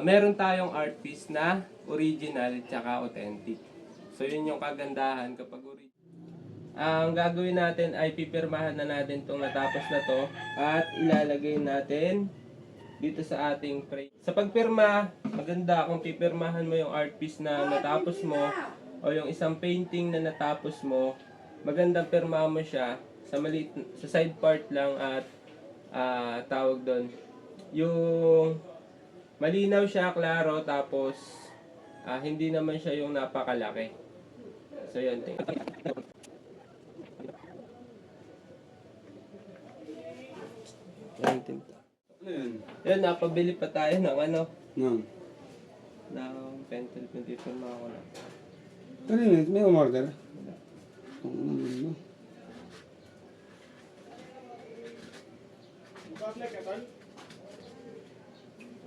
meron tayong art piece na original tsaka authentic. So yun yung kagandahan kapag original. Ang gagawin natin ay pipirmahan na natin itong natapos na to at ilalagay natin dito sa ating frame. Sa pagpirma, maganda kung pipirmahan mo yung art piece na natapos mo o yung isang painting na natapos mo, magandang pirma mo siya sa maliit, sa side part lang at tawag doon yung malinaw siya, klaro, tapos hindi naman siya yung napakalaki. So yun, yun, napabili pa tayo ng ng pencil kung dito na ako na. Kanina, may umorder?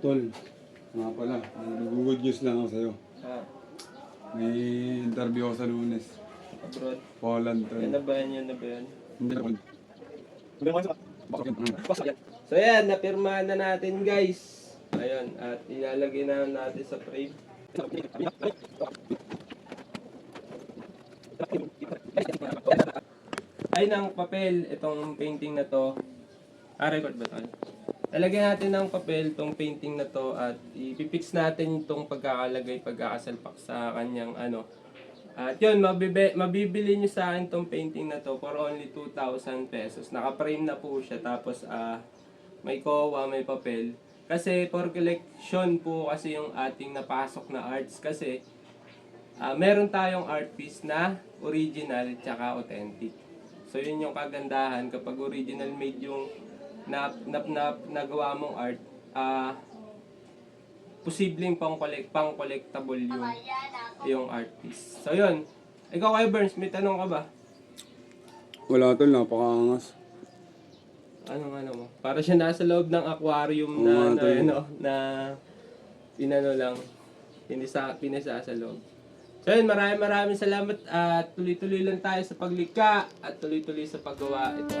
Tol, nga pala, good news lang ako sa'yo. May interview ako sa Lunes. Abroad. Poland, tol. Yan na ba yan? Yan na ba yan? Hindi na So yan, napirmahan na natin guys. Ayun, at ilalagay na natin sa frame. Ay ng papel, itong painting na to. Record ba ito? Lalagyan natin ng papel itong painting na to at ipipix natin itong pagkakalagay, pagkakasalpak sa kanyang At yun, mabibili nyo sa akin itong painting na to for only 2,000 pesos. Naka-frame na po siya, tapos may kowa, may papel. Kasi for collection po kasi yung ating napasok na arts. Kasi meron tayong art piece na original tsaka authentic. So yun yung kagandahan kapag original made yung nagawa mong art, posibleng pang-collectable yung art piece. So yun, ikaw kay Burns, may tanong ka ba? Wala tol, napakaangas. Ano mo? Para siya nasa loob ng aquarium na pinano lang, pinasa sa loob. So yun, maraming salamat at tuloy-tuloy lang tayo sa paglikha at tuloy-tuloy sa paggawa. Ito